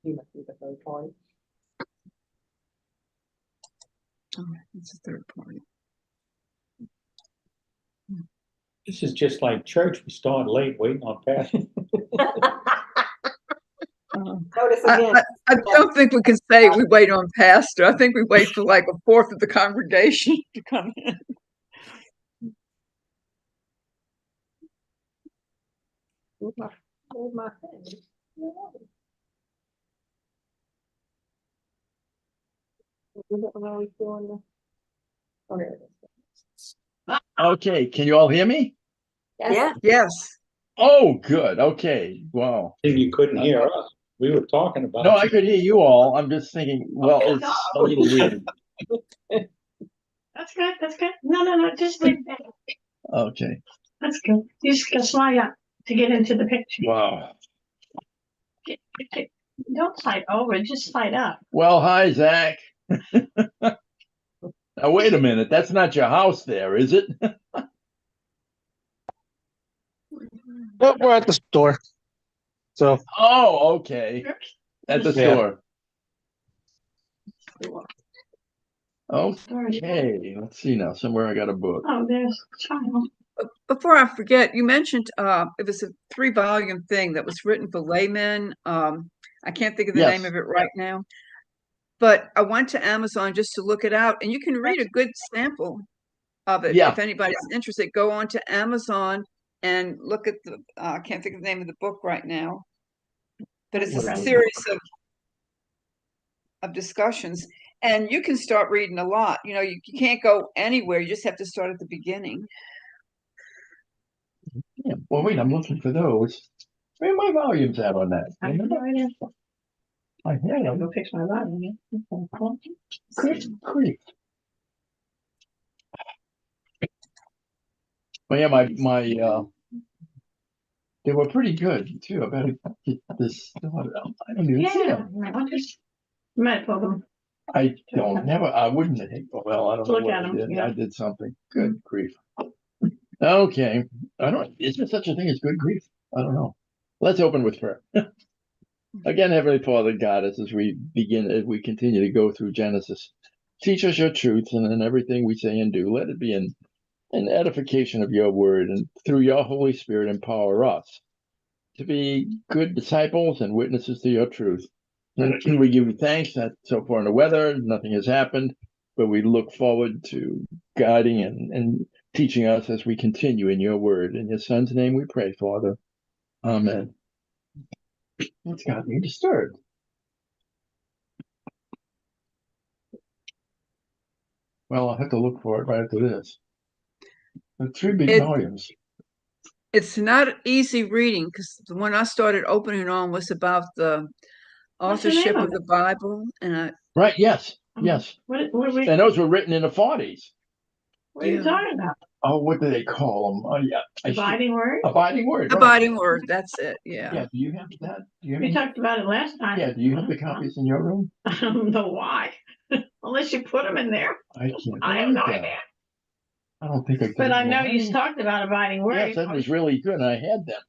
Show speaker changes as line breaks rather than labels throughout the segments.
He must be the third party.
Oh, it's a third party.
This is just like church. We start late waiting on pastor.
Notice again.
I don't think we can say we wait on pastor. I think we wait for like a fourth of the congregation to come in.
Move my pen. Oh, there it is.
Okay, can you all hear me?
Yeah.
Yes.
Oh, good. Okay. Wow.
You couldn't hear us. We were talking about.
No, I could hear you all. I'm just thinking, well, it's a little weird.
That's good. That's good. No. Just leave that.
Okay.
That's good. You just gotta slide up to get into the picture.
Wow.
Don't slide over. Just slide up.
Well, hi, Zach. Now, wait a minute. That's not your house there, is it?
Nope, we're at the store. So
Oh, okay. At the
Yeah.
store. Okay. Let's see now. Somewhere I got a book.
Oh, there's a child.
Before I forget, you mentioned it was a 3-volume thing that was written for laymen. I can't think of the name
Yes.
of it right now. But I went to Amazon just to look it out, and you can read a good sample of it.
Yeah.
If anybody's interested, go on to Amazon and look at the, I can't think of the name of the book right now, but it's a
Right.
series of discussions, and you can start reading a lot. You know, you can't go anywhere. You just have to start at the beginning.
Yeah. Well, wait, I'm looking for those. Where are my volumes at on that?
I have no idea.
I had
I'll
them.
go fix my body.
Good grief. Oh yeah, my they were pretty good too. I better get this started. I don't even see
Yeah.
them.
I just might pull them.
I don't never. I wouldn't think. Well, I don't know
Look
what
at
I
'em,
did.
yeah.
I did something. Good grief. Okay. I don't. Is there such a thing as good grief? I don't know. Let's open with prayer. Again, Heavenly Father, guide us as we continue to go through Genesis. Teach us your truths, and in everything we say and do, let it be an edification of your word, and through your Holy Spirit, empower us to be good disciples and witnesses to your truth. And we give you thanks that so far in the weather, nothing has happened, but we look forward to guiding and teaching us as we continue in your word. In your Son's name we pray, Father. Amen. That's got me disturbed. Well, I'll have to look for it right after this. The 3 big volumes.
It's not easy reading because the one I started opening on was about the
What's the
authorship
name
of
of
the Bible, and
Right, yes, yes.
What
And those were written in the 40s.
are you talking about?
Oh, what do they call them? Oh, yeah.
Abiding word?
Abiding word. Right.
Abiding Word. That's it. Yeah.
Yeah, do you have that? Do you have
We talked about it last time.
Yeah, do you have the copies in your room?
I don't know why. Unless you put them in there.
I can't.
I have no
find that.
idea.
I don't think I could.
But I know you talked about abiding word.
Yes, that was really good. I had them.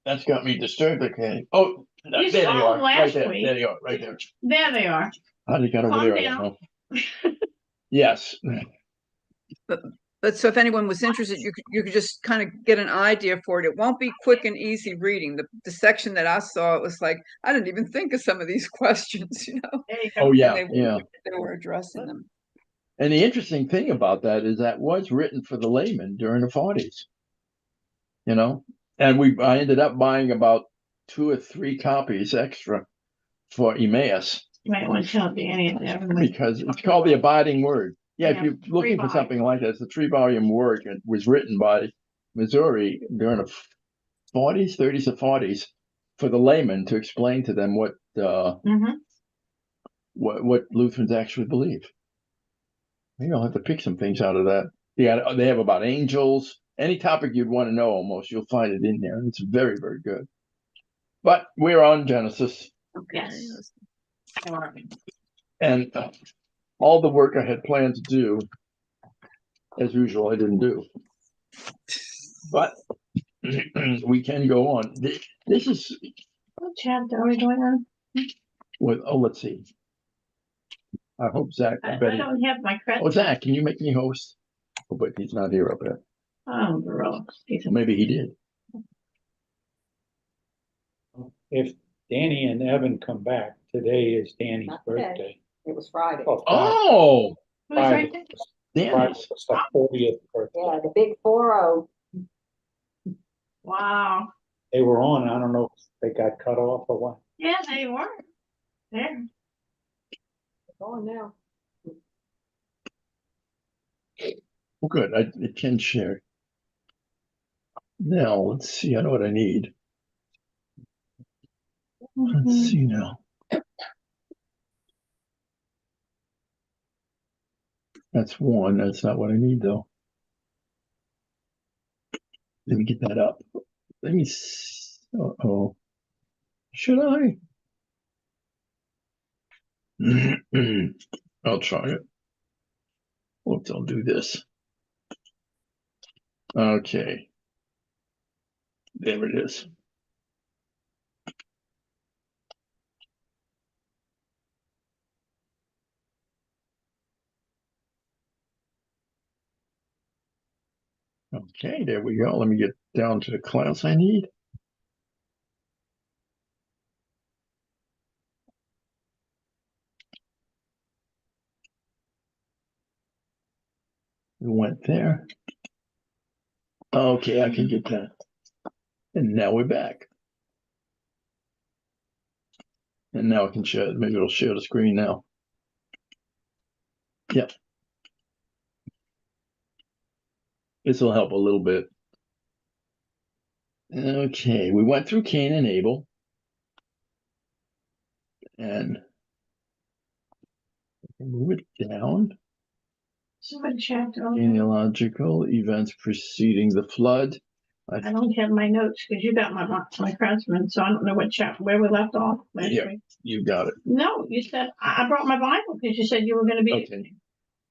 That's got me disturbed. Okay. Oh, there they
saw
are.
them
Right
last
there.
week.
There they are. Right there.
There they are.
How they got over
Calm
there? I
down.
don't know. Yes.
But so if anyone was interested, you could just kind of get an idea for it. It won't be quick and easy reading. The section that I saw, it was like I didn't even think of some of these questions, you know.
There you go.
Oh yeah,
And
yeah.
they were addressing them.
And the interesting thing about that is that was written for the layman during the 40s. You know, and I ended up buying about 2 or 3 copies extra for Emmaus.
You might want to tell Danny that.
Because it's called the Abiding Word. Yeah, if
Yeah,
you're looking for
3
something like that, it's a 3-volume work. It was written by Missouri during the 40s, 30s, or 40s for the layman to explain to them what what Lutherans actually believe. Maybe I'll have to pick some things out of that. Yeah, they have about angels. Any topic you'd want to know, almost you'll find it in there, and it's very, very good. But we're on Genesis.
Yes.
And all the work I had planned to do, as usual, I didn't do. But we can go on. This is
What chapter are we going on?
what, oh, let's see. I hope Zach,
I
bet he-
don't have my credit.
oh, Zach, can you make me host? Oh, but he's not here up there.
Oh, bro.
Maybe he did.
If Danny and Evan come back, today is Danny's
Not today.
birthday.
It was Friday.
Oh,
Oh,
Who's right
Friday.
there?
Friday
Danny's.
was the 40th birthday.
Yeah, the big 4-0.
Wow.
They were on, I don't know if they got cut off or what.
Yeah, they were. There.
Going now.
Oh, good. I can share. Now, let's see. I know what I need. Let's see now. That's one. That's not what I need, though. Let me get that up. Let me. Uh-oh. Should I? I'll try it. Oops, I'll do this. Okay. There it is. Okay, there we go. Let me get down to the class I need. We went there. Okay, I can get that. And now we're back. And now I can share, maybe it'll share the screen now. Yep. This will help a little bit. Okay, we went through Cain and Abel. And move it down.
So what chapter?
Genealogical events preceding the flood.
I don't have my notes because you got my Craftsman, so I don't know what chapter, where we left off last
Yeah.
week.
You got it.
No, you said, I brought my Bible because you said you were gonna be,
Okay,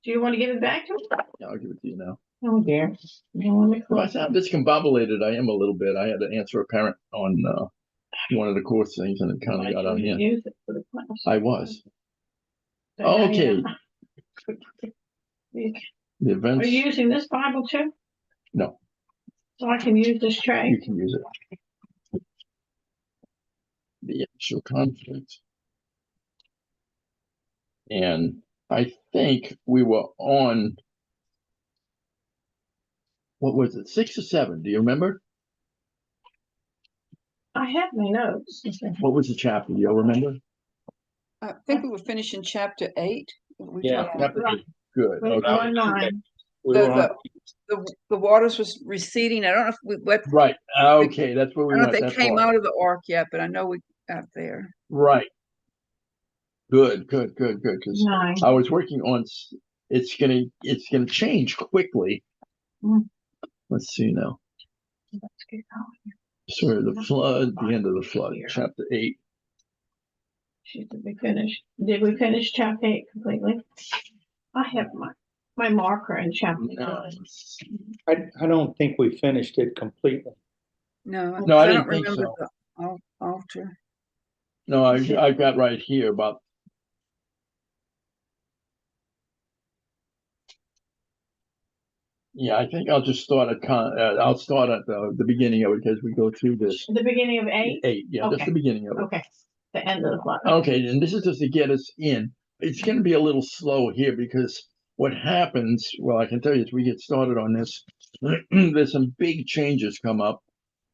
do you want to give it back to me?
yeah, I'll give it to you now.
Oh dear. No, let me
If I
close.
sound discombobulated, I am a little bit. I had to answer a parent on one of the course things, and it kind of got on here.
Use it for the class.
I was.
But now,
Okay.
You-
The
Are
events,
you using this Bible too?
No.
So I can use this tray?
you can use it. The actual conflict. And I think we were on, what was it, 6 or 7? Do you remember?
I have my notes.
What was the chapter? Do you remember?
I think we were finishing chapter 8. We
Yeah.
talked
Chapter
Right.
8. Good.
We're
Okay.
on 9.
We
The-
were on,
the waters was receding. I don't know if we what
Right. Okay. That's where
I
we
don't know
went.
if they
That's
came
why.
out of the ark yet, but I know we got there.
Right. Good. Because
9.
I was working on. It's gonna change quickly.
Mm.
Let's see now.
Let's get going.
Sorry, the flood. The end of the flood. Chapter 8.
Did we finish chapter 8 completely? I have my marker in chapter 9.
I don't think we finished it completely.
No,
No, I
I
didn't
don't
think
remember
so.
the altar.
No, I got right here about. Yeah, I think I'll just start I'll start at the beginning of it because we go through this.
The beginning of 8?
8, yeah, just
Okay.
the beginning of it.
Okay. The end of the flood.
Okay, and this is just to get us in. It's going to be a little slow here because what happens, well, I can tell you as we get started on this, there's some big changes come up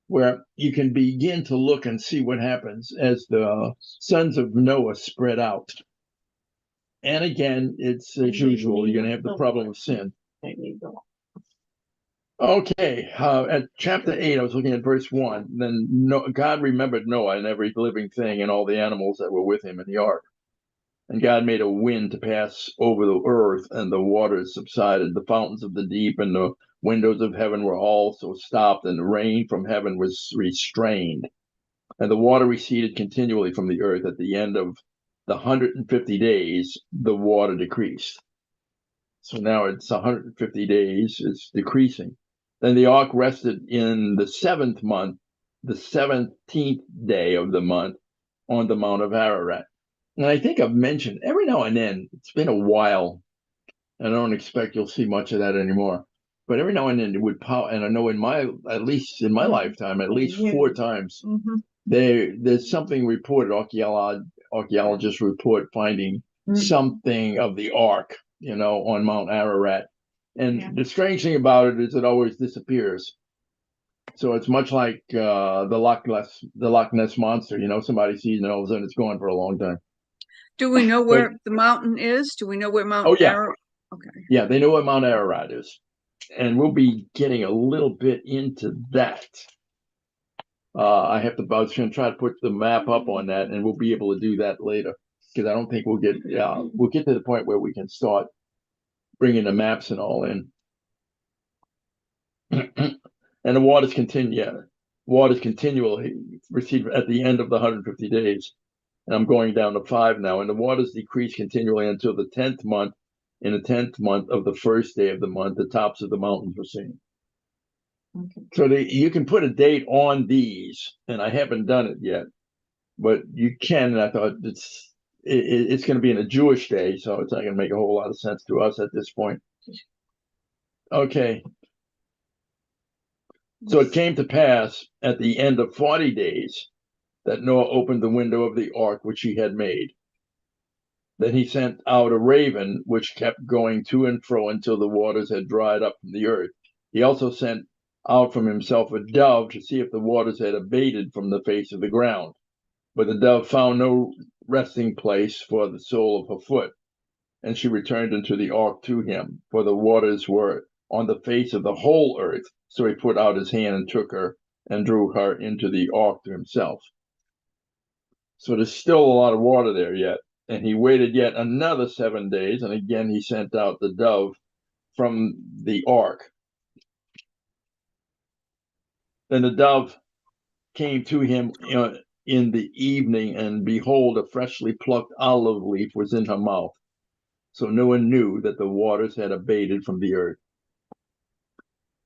where you can begin to look and see what happens as the sons of Noah spread out. And again, it's as usual, you're going to have the problem of sin.
There you go.
Okay, at chapter 8, I was looking at verse 1. Then God remembered Noah and every living thing and all the animals that were with him in the ark. And God made a wind to pass over the earth, and the waters subsided. The fountains of the deep and the windows of heaven were also stopped, and the rain from heaven was restrained. And the water receded continually from the earth. At the end of the 150 days, the water decreased. So now it's 150 days, it's decreasing. Then the ark rested in the 7th month, the 17th day of the month, on the Mount of Ararat. And I think I've mentioned every now and then, it's been a while, and I don't expect you'll see much of that anymore. But every now and then it would pop, and I know at least in my lifetime, at least 4 times,
Mhm.
there's something reported, archaeologists report finding something of the ark, on Mount Ararat. And
Yeah.
the strange thing about it is it always disappears. So it's much like the Loch Ness monster. Somebody sees it and all of a sudden it's gone for a long time.
Do we know where the mountain is? Do we know where Mount
Oh, yeah.
Ararat? Okay.
Yeah, they know what Mount Ararat is. And we'll be getting a little bit into that. I was going to try to put the map up on that, and we'll be able to do that later. Because I don't think we'll get to the point where we can start bringing the maps and all in. And the waters continually receive at the end of the 150 days. And I'm going down to 5 now. And the waters decrease continually until the 10th month. In the 10th month of the first day of the month, the tops of the mountains were seen.
Okay.
So you can put a date on these, and I haven't done it yet, but you can. And I thought it's going to be in a Jewish day, so it's not going to make a whole lot of sense to us at this point. Okay. So it came to pass at the end of 40 days that Noah opened the window of the ark which he had made. Then he sent out a raven, which kept going to and fro until the waters had dried up from the earth. He also sent out from himself a dove to see if the waters had abated from the face of the ground. But the dove found no resting place for the sole of her foot, and she returned into the ark to him, for the waters were on the face of the whole earth. So he put out his hand and took her and drew her into the ark to himself. So there's still a lot of water there yet. And he waited yet another 7 days, and again he sent out the dove from the ark. Then the dove came to him in the evening, and behold, a freshly plucked olive leaf was in her mouth. So Noah knew that the waters had abated from the earth.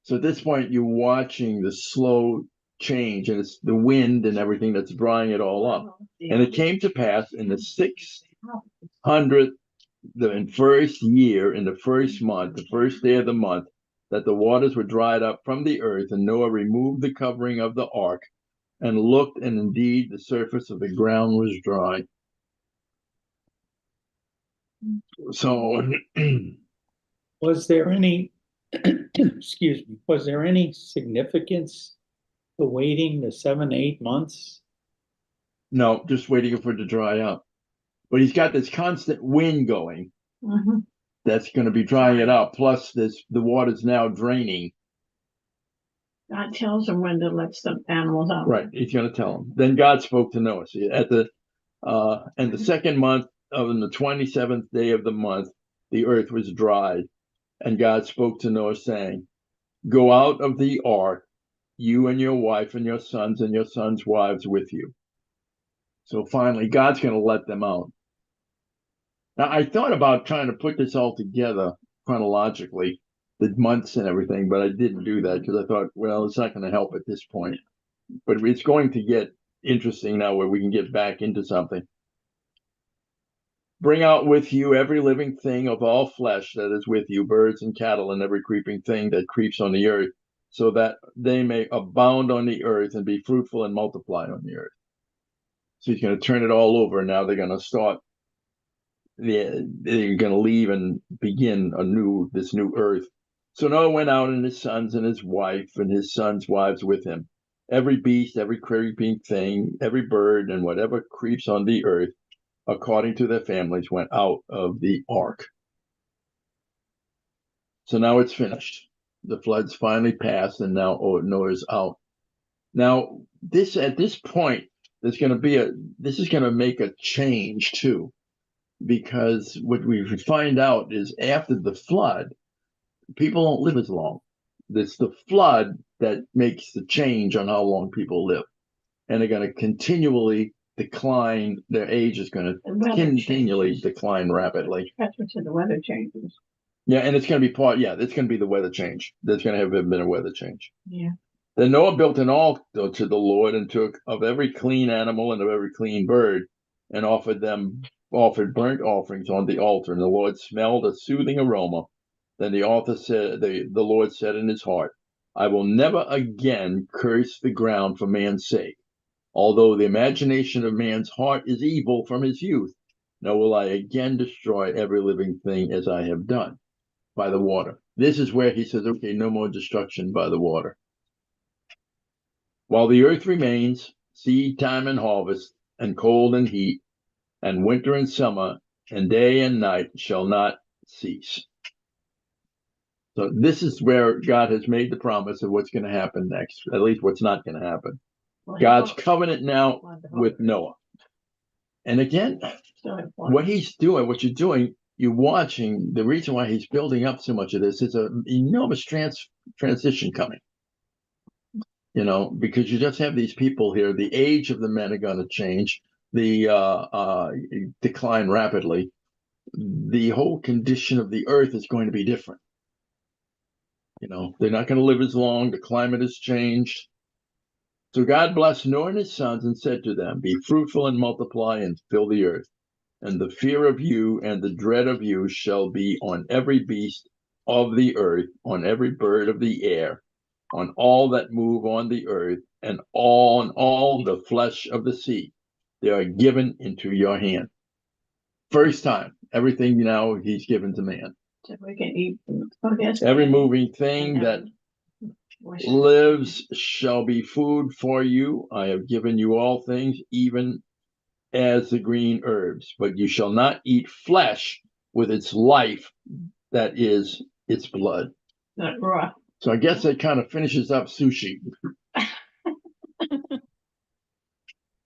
So at this point, you're watching the slow change, and it's the wind and everything that's drying it all up. And it came to pass in the 600th, the first year, in the first month, the first day of the month, that the waters were dried up from the earth, and Noah removed the covering of the ark and looked, and indeed the surface of the ground was dry. So
Was there any, excuse me, was there any significance to waiting the 7, 8 months?
no, just waiting for it to dry up. But he's got this constant wind going
Mhm.
that's going to be drying it up. Plus, the water's now draining.
God tells him when to let some animals out.
Right, he's going to tell him. Then God spoke to Noah. See, and the second month of the 27th day of the month, the earth was dried, and God spoke to Noah, saying, "Go out of the ark, you and your wife and your sons' wives with you." So finally, God's going to let them out. Now, I thought about trying to put this all together chronologically, the months and everything, but I didn't do that because I thought, well, it's not going to help at this point. But it's going to get interesting now where we can get back into something. Bring out with you every living thing of all flesh that is with you, birds and cattle and every creeping thing that creeps on the earth, so that they may abound on the earth and be fruitful and multiply on the earth. So he's going to turn it all over. Now they're going to start. They're going to leave and begin this new earth. So Noah went out, and his sons and his wife and his sons' wives with him. Every beast, every creeping thing, every bird, and whatever creeps on the earth, according to their families, went out of the ark. So now it's finished. The floods finally passed, and now Noah's out. Now, at this point, this is going to make a change too. Because what we find out is after the flood, people don't live as long. It's the flood that makes the change on how long people live. And they're going to continually decline. Their age is going to continually decline rapidly.
That's what the weather changes.
Yeah, and it's going to be part. Yeah, it's going to be the weather change. There's going to have been a weather change.
Yeah.
Then Noah built an altar to the Lord and took of every clean animal and of every clean bird and offered burnt offerings on the altar. And the Lord smelled a soothing aroma. Then the Lord said in his heart, I will never again curse the ground for man's sake. Although the imagination of man's heart is evil from his youth, nor will I again destroy every living thing as I have done by the water. This is where he says, okay, no more destruction by the water. While the earth remains, seed time and harvest, and cold and heat, and winter and summer, and day and night shall not cease. So this is where God has made the promise of what's going to happen next, at least what's not going to happen.
Well,
God's
he
covenant now with Noah. And again,
still important.
what he's doing, what you're doing, you're watching, the reason why he's building up so much of this is an enormous transition coming. You know, because you just have these people here, the age of the men are going to change, the decline rapidly. The whole condition of the earth is going to be different. You know, they're not going to live as long. The climate has changed. So God blessed Noah and his sons and said to them, be fruitful and multiply and fill the earth. And the fear of you and the dread of you shall be on every beast of the earth, on every bird of the air, on all that move on the earth, and on all the flesh of the sea. They are given into your hand. First time, everything now he's given to man.
So we can eat. I guess.
Every moving thing that lives shall be food for you. I have given you all things, even as the green herbs, but you shall not eat flesh with its life, that is its blood.
Not raw.
So I guess that kind of finishes up sushi.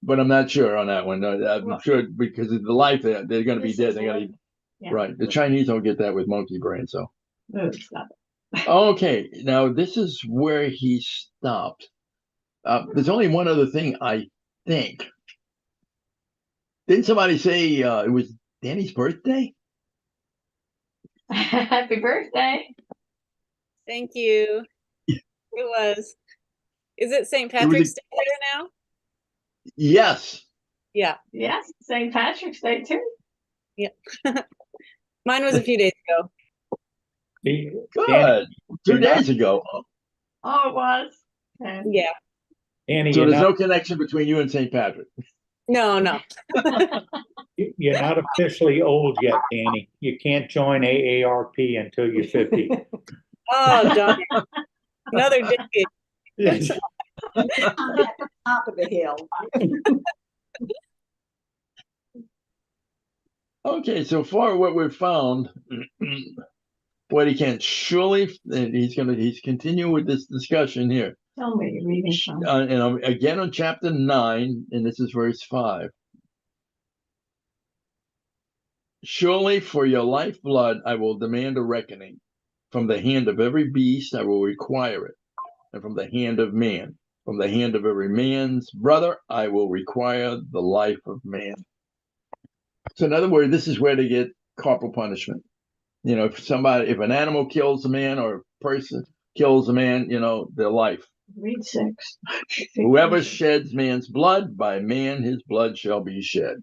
But I'm not sure on that one. I'm sure because of the life they're going to be dead. They're going to
Yeah.
right. The Chinese don't get that with monkey brain. So
Stop.
okay, now this is where he stopped. There's only one other thing I think. Didn't somebody say it was Danny's birthday?
Happy birthday.
Thank you. It was. Is it St.
was
Patrick's Day there now?
Yes.
Yeah.
Yes, St. Patrick's Day too.
Mine was a few days ago.
Good. 2 days ago.
Oh, it was. Okay.
Yeah.
Danny,
So
you're
there's no
not,
connection between you and St. Patrick.
No, no.
you're not officially old yet, Danny. You can't join AARP until you're 50.
Oh, darn it. Another decade.
Yes.
On the top of the hill.
Okay, so far what we've found, what he can surely, and he's continuing with this discussion here.
Tell me you're reading from.
And I'm again on chapter 9, and this is verse 5. Surely for your lifeblood I will demand a reckoning. From the hand of every beast I will require it, and from the hand of man. From the hand of every man's brother I will require the life of man. So in other words, this is where they get corporal punishment. You know, if an animal kills a man or a person kills a man, you know, their life.
Read 6.
Whoever sheds man's blood, by man his blood shall be shed.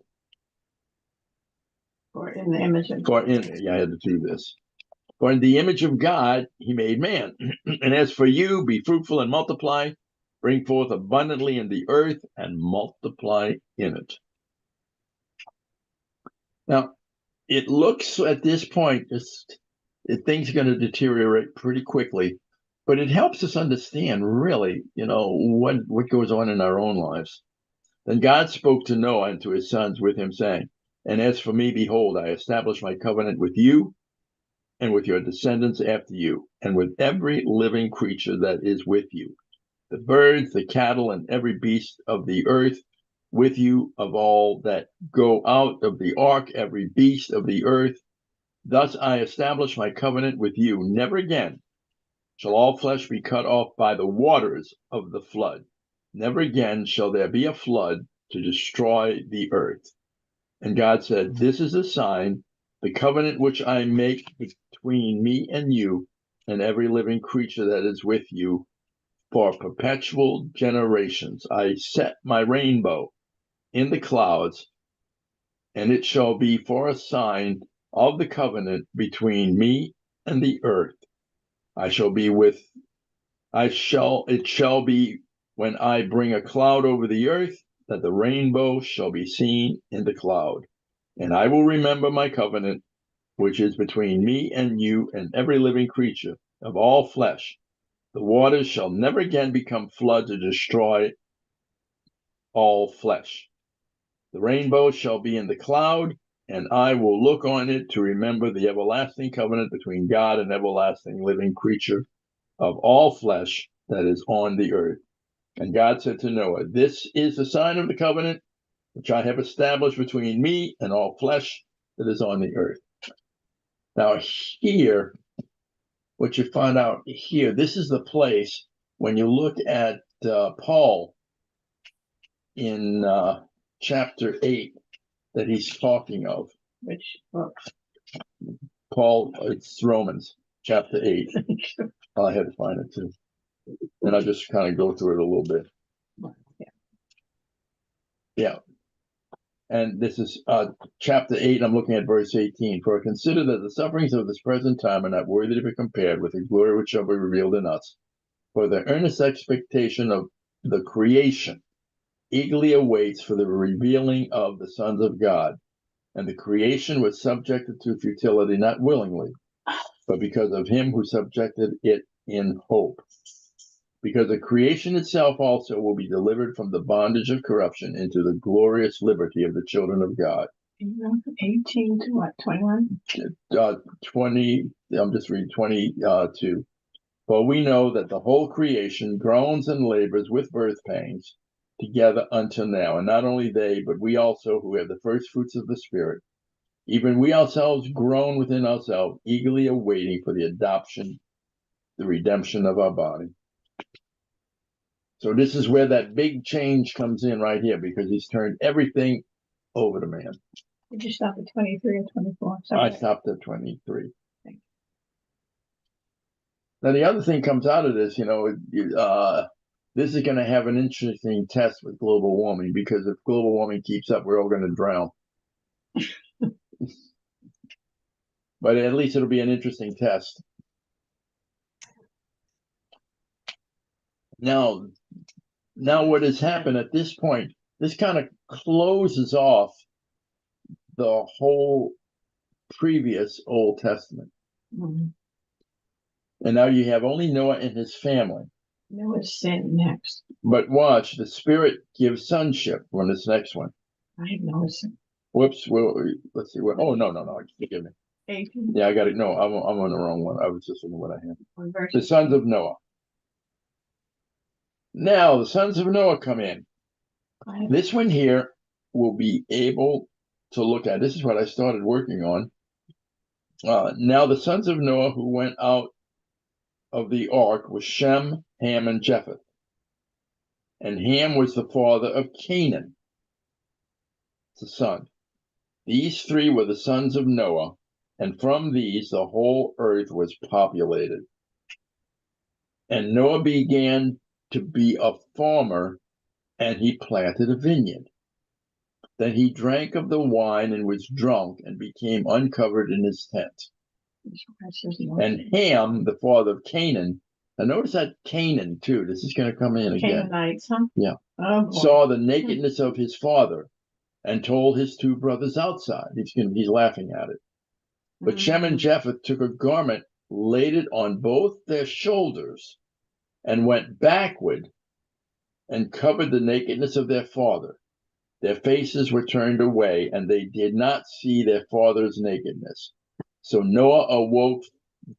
Or in the image of.
I had to do this. For in the image of God he made man. And as for you, be fruitful and multiply, bring forth abundantly in the earth and multiply in it. Now, it looks at this point things are going to deteriorate pretty quickly, but it helps us understand really, you know, what goes on in our own lives. Then God spoke to Noah and to his sons with him, saying, and as for me, behold, I establish my covenant with you and with your descendants after you, and with every living creature that is with you, the birds, the cattle, and every beast of the earth, with you of all that go out of the ark, every beast of the earth. Thus I establish my covenant with you. Never again shall all flesh be cut off by the waters of the flood. Never again shall there be a flood to destroy the earth. And God said, this is a sign the covenant which I make between me and you and every living creature that is with you for perpetual generations. I set my rainbow in the clouds, and it shall be for a sign of the covenant between me and the earth. It shall be when I bring a cloud over the earth, that the rainbow shall be seen in the cloud. And I will remember my covenant, which is between me and you and every living creature of all flesh. The waters shall never again become flood to destroy all flesh. The rainbow shall be in the cloud, and I will look on it to remember the everlasting covenant between God and everlasting living creature of all flesh that is on the earth. And God said to Noah, this is the sign of the covenant which I have established between me and all flesh that is on the earth. Now here, what you find out here, this is the place when you look at Paul in chapter 8 that he's talking of.
Which book?
Paul, it's Romans chapter 8. I had to find it too. And I'll just kind of go through it a little bit. Yeah. And this is chapter 8, I'm looking at verse 18. For I consider that the sufferings of this present time are not worthy to be compared with the glory which shall be revealed in us. For the earnest expectation of the creation eagerly awaits for the revealing of the sons of God. And the creation was subjected to futility, not willingly, but because of him who subjected it in hope. Because the creation itself also will be delivered from the bondage of corruption into the glorious liberty of the children of God.
18 to what, 21?
20, I'm just reading 22. For we know that the whole creation groans and labors with birth pangs together until now. And not only they, but we also who have the first fruits of the Spirit, even we ourselves groan within ourselves, eagerly awaiting for the adoption, the redemption of our body. So this is where that big change comes in right here, because he's turned everything over to man.
Did you stop at 23 or 24?
I stopped at 23. Now, the other thing comes out of this, this is going to have an interesting test with global warming, because if global warming keeps up, we're all going to drown. But at least it'll be an interesting test. Now what has happened at this point, this kind of closes off the whole previous Old Testament.
Mm-hmm.
And now you have only Noah and his family.
Noah's sin next.
But watch, the Spirit gives sonship on this next one.
I have Noah's sin.
Whoops, well, let's see. Oh, no, forgive me.
18.
Yeah, I got it. No, I'm on the wrong one. I was just looking at what I had.
On verse
The sons of Noah. Now, the sons of Noah come in. This one here will be able to look at. This is what I started working on. Now, the sons of Noah who went out of the ark was Shem, Ham, and Japheth. And Ham was the father of Canaan, the son. These three were the sons of Noah, and from these the whole earth was populated. And Noah began to be a farmer, and he planted a vineyard. Then he drank of the wine and was drunk and became uncovered in his tent. And Ham, the father of Canaan, and notice that Canaan too, this is going to come in again.
Canaanites, huh?
Yeah.
Oh, boy.
Saw the nakedness of his father and told his two brothers outside. He's laughing at it. But Shem and Japheth took a garment, laid it on both their shoulders, and went backward and covered the nakedness of their father. Their faces were turned away, and they did not see their father's nakedness. So Noah awoke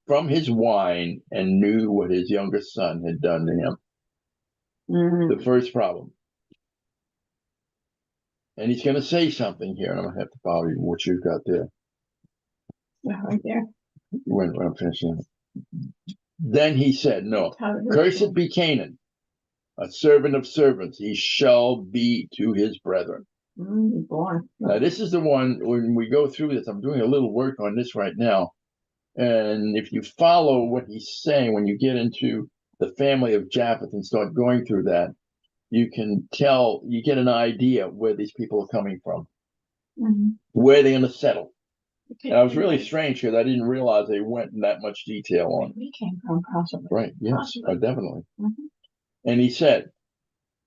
from his wine and knew what his youngest son had done to him.
Mm-hmm.
The first problem. And he's going to say something here, and I'm going to have to follow you what you've got there.
Right there.
When I'm finishing. Then he said, no, cursed be Canaan, a servant of servants, he shall be to his brethren.
Boy.
Now, this is the one, when we go through this, I'm doing a little work on this right now. And if you follow what he's saying, when you get into the family of Japheth and start going through that, you can tell, you get an idea where these people are coming from,
Mhm.
where they're going to settle.
Okay,
And I was really strange because I didn't realize they went in that much detail on it.
We came from possibly.
Right, yes,
Possibly.
definitely.
Mhm.
And he said,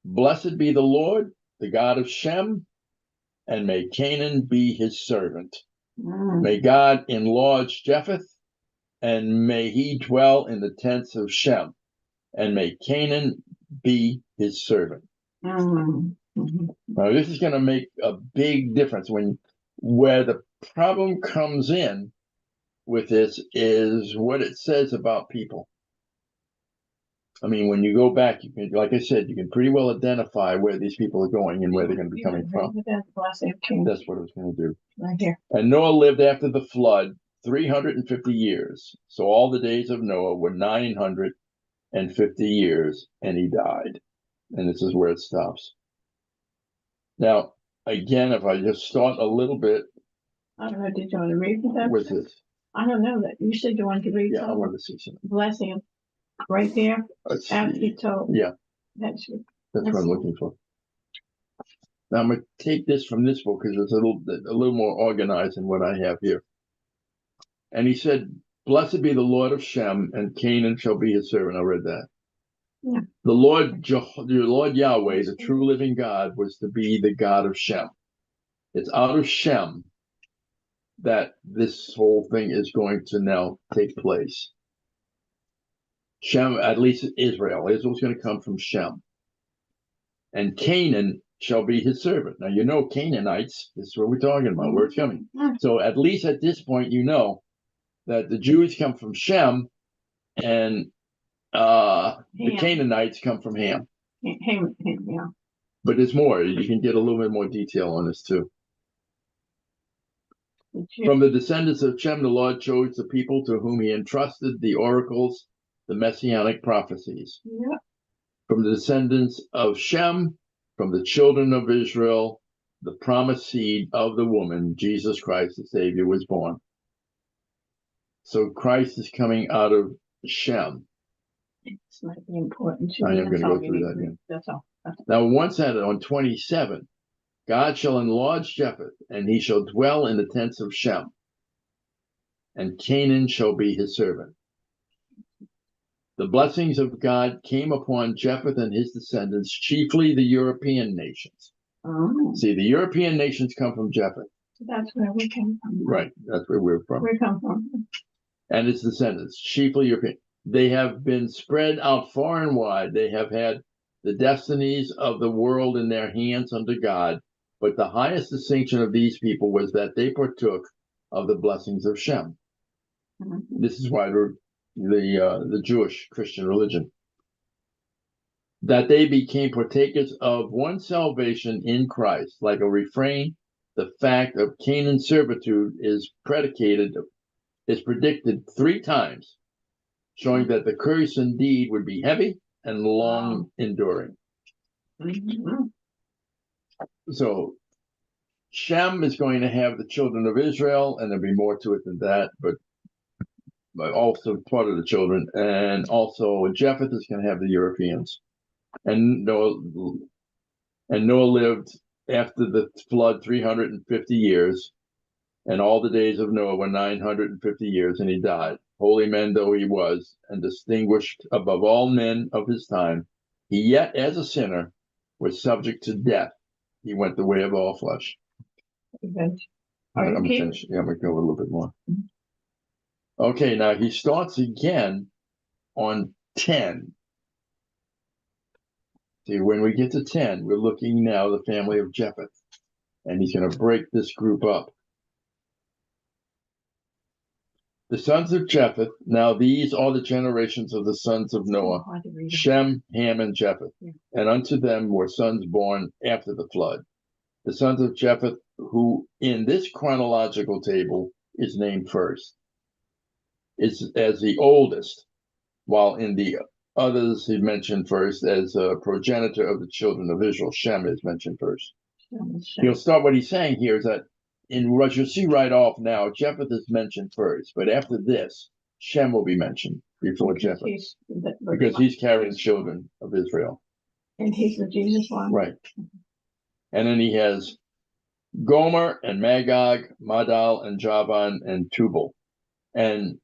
"Blessed be the Lord, the God of Shem, and may Canaan be his servant.
Mm.
May God enlarge Japheth, and may he dwell in the tents of Shem, and may Canaan be his servant."
Mm. Mhm.
Now, this is going to make a big difference where the problem comes in with this is what it says about people. I mean, when you go back, you can, like I said, you can pretty well identify where these people are going and where they're going to be coming from.
That's the blessing of King
That's what I was going to do.
right here.
And Noah lived after the flood 350 years. So all the days of Noah were 950 years, and he died. And this is where it stops. Now, again, if I just start a little bit
I don't know, did you want to read that?
with this.
I don't know that. You said you wanted to read
Yeah, I
something.
wanted to see something.
Blessing of right there
Let's
after
see.
he told.
Yeah.
That's
That's what I'm looking for. Now I'm going to take this from this book because it's a little more organized than what I have here. And he said, "Blessed be the Lord of Shem, and Canaan shall be his servant." I read that.
Yeah.
The Lord Yahweh, the true living God, was to be the God of Shem. It's out of Shem that this whole thing is going to now take place. Shem, at least Israel. Israel's going to come from Shem. And Canaan shall be his servant. Now, you know, Canaanites, this is what we're talking about, where it's coming. So at least at this point, you know that the Jews come from Shem and the
Ham.
Canaanites come from Ham.
Him, yeah.
But there's more. You can get a little bit more detail on this too. From the descendants of Shem, the Lord chose the people to whom he entrusted the oracles, the messianic prophecies.
Yeah.
From the descendants of Shem, from the children of Israel, the promised seed of the woman, Jesus Christ, the Savior, was born. So Christ is coming out of Shem.
This might be important to
I
me.
am going to go through that again.
That's all.
Now, once added on 27, God shall enlarge Japheth, and he shall dwell in the tents of Shem, and Canaan shall be his servant. The blessings of God came upon Japheth and his descendants, chiefly the European nations.
Oh,
See, the European nations come from Japheth.
that's where we came from.
Right, that's where we're from.
We come from.
And its descendants, chiefly European. They have been spread out far and wide. They have had the destinies of the world in their hands under God. But the highest distinction of these people was that they partook of the blessings of Shem.
Mhm.
This is why the Jewish Christian religion. That they became partakers of one salvation in Christ. Like a refrain, the fact of Canaan's servitude is predicted 3 times, showing that the curse indeed would be heavy and long enduring.
Mhm.
So Shem is going to have the children of Israel, and there'll be more to it than that, but also part of the children. And also Japheth is going to have the Europeans. And Noah lived after the flood 350 years, and all the days of Noah were 950 years, and he died. Holy man though he was, and distinguished above all men of his time, he yet, as a sinner, was subject to death. He went the way of all flesh.
Revenge.
I'm
Are you
gonna
keep-
finish. Yeah, I'm gonna go a little bit more. Okay, now he starts again on 10. See, when we get to 10, we're looking now at the family of Japheth, and he's going to break this group up. The sons of Japheth, now these are the generations of the sons of Noah,
Hard to read.
Shem, Ham, and Japheth.
Yeah.
And unto them were sons born after the flood. The sons of Japheth, who in this chronological table is named first, is as the oldest, while in the others he mentioned first as a progenitor of the children of Israel. Shem is mentioned first. He'll start, what he's saying here is that in what you'll see right off now, Japheth is mentioned first, but after this, Shem will be mentioned before Japheth, because he's carrying the children of Israel.
And he's the Jesus one.
Right. And then he has Gomer and Magog, Madal and Javan and Tubal, and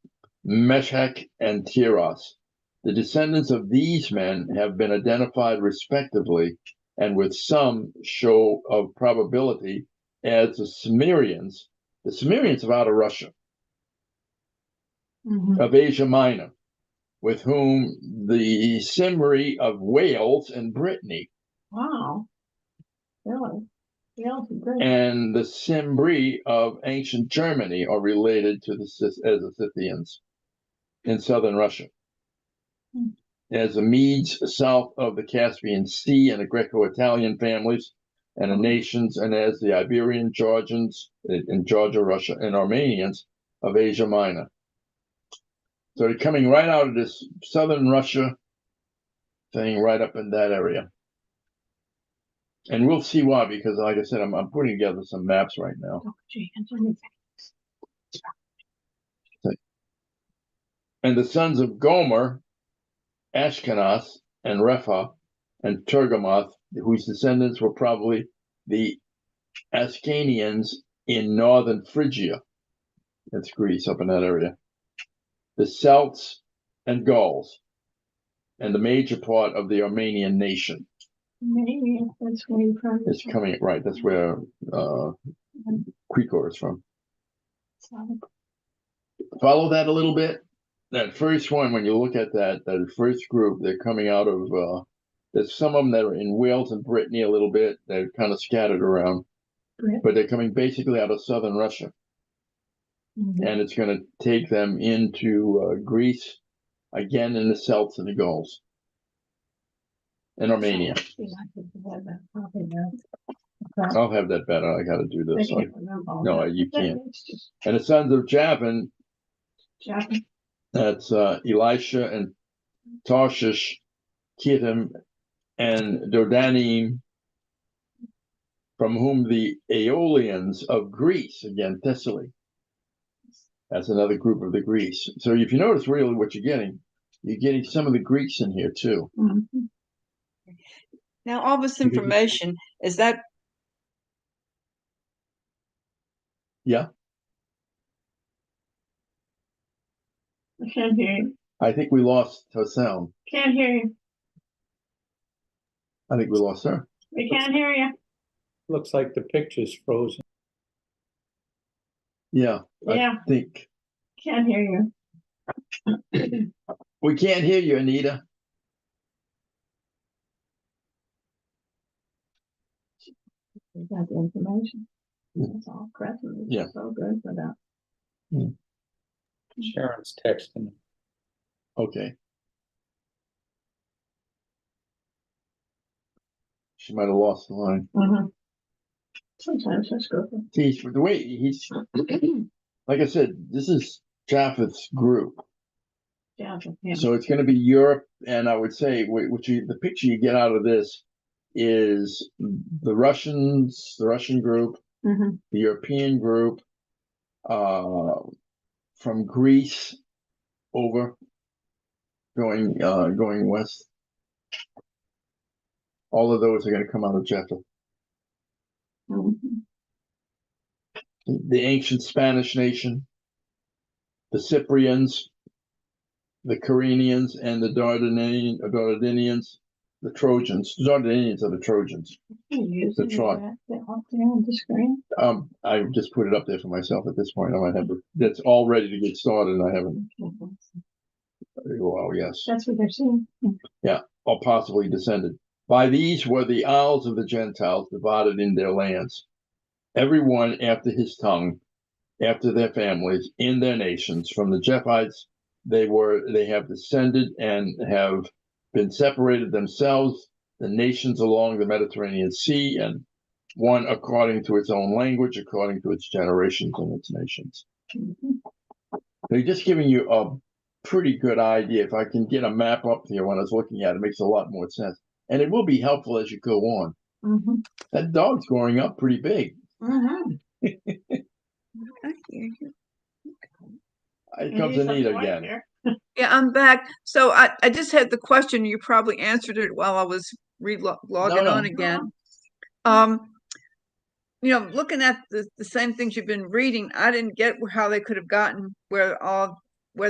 Meshech and Tiras. The descendants of these men have been identified respectively, and with some show of probability as the Cimmerians of outer Russia, of Asia Minor, with whom the Cymri of Wales and Brittany,
Wow. Really? Wales is great.
and the Cimbri of ancient Germany are related to the Scythians in southern Russia. As the Medes south of the Caspian Sea, and the Greco-Italian families and the nations, and as the Iberian, Georgians in Georgia, Russia, and Armenians of Asia Minor. So they're coming right out of this southern Russia thing, right up in that area. And we'll see why, because like I said, I'm putting together some maps right now. And the sons of Gomer, Ashkenaz and Repha and Tergamoth, whose descendants were probably the Ascanians in northern Phrygia. That's Greece, up in that area. The Celts and Gauls, and the major part of the Armenian nation.
Maybe that's where you're from.
It's coming, right, that's where Quikor is from. Follow that a little bit. That first one, when you look at that first group, they're coming out of, there's some of them that are in Wales and Brittany a little bit. They're kind of scattered around, but they're coming basically out of southern Russia. And it's going to take them into Greece, again in the Celts and the Gauls, and Armenia. I'll have that better. I got to do this. No, you can't. And the sons of Javan, that's Elisha and Tarshish, Kittim, and Dodanim, from whom the Aeolians of Greece, again, Thessaly. That's another group of the Greeks. So if you notice really what you're getting some of the Greeks in here too.
Now, all this information, is that?
Yeah.
I can't hear you.
I think we lost her sound.
Can't hear you.
I think we lost her.
We can't hear you.
Looks like the picture's frozen.
Yeah.
Yeah.
I think.
Can't hear you.
We can't hear you, Anita.
We got the information. It's all Crescent.
Yeah.
So good for that.
Sharon's texting.
Okay. She might have lost the line.
Sometimes that's good.
See, the way he's, like I said, this is Japheth's group.
Yeah.
So it's going to be Europe, and I would say the picture you get out of this is the Russian group, the European group, from Greece over, going west. All of those are going to come out of Japheth. The ancient Spanish nation, the Cyprians, the Carinians, and the Dardanians, the Trojans. The Dardanians are the Trojans. The Troy.
Up there on the screen.
I just put it up there for myself at this point. I might have that's all ready to get started, and I haven't. Well, yes.
That's what they're saying.
Yeah, or possibly descended. By these were the isles of the Gentiles divided in their lands, every one after his tongue, after their families, in their nations. From the Japhites, they have descended and have been separated themselves, the nations along the Mediterranean Sea, and one according to its own language, according to its generations and its nations. They're just giving you a pretty good idea. If I can get a map up here when I was looking at it, it makes a lot more sense. And it will be helpful as you go on.
Mhm,
That dog's growing up pretty big.
mhm.
I hear you.
Here comes Anita again.
Yeah, I'm back. So I just had the question. You probably answered it while I was logging
No.
on again. Looking at the same things you've been reading, I didn't get how they could have gotten where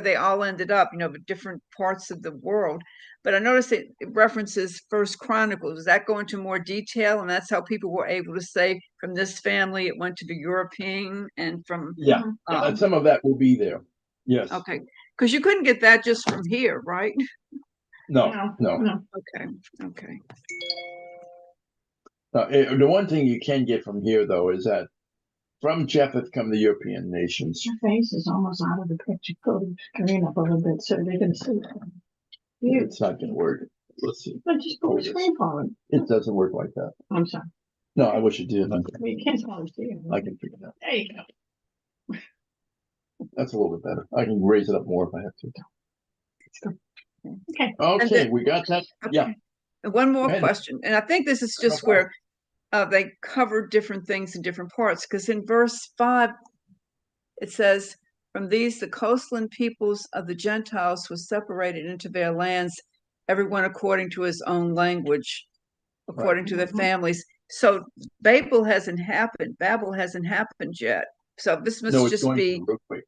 they all ended up, but different parts of the world. But I noticed it references First Chronicles. Does that go into more detail? And that's how people were able to say from this family it went to the European and from
Yeah, and some of that will be there. Yes.
okay. Because you couldn't get that just from here, right?
No.
Okay.
The one thing you can get from here, though, is that from Japheth come the European nations.
Your face is almost out of the picture. Pull the screen up a little bit so they can see. You,
It's not going to work. Let's see.
but just pull the screen forward.
It doesn't work like that.
I'm sorry.
No, I wish it did.
I mean, you can't hardly see it.
I can figure it out.
There you go.
That's a little bit better. I can raise it up more if I have to.
Okay.
Okay, we got that. Yeah.
Okay. And one more
Go ahead.
question, and I think this is
No
just
problem.
where they cover different things in different parts, because in verse 5 it says, from these the coastland peoples of the Gentiles were separated into their lands, everyone according to his own language, according to their families. So Babel hasn't happened yet. So this must
No, it's
just
going
be
to real quick.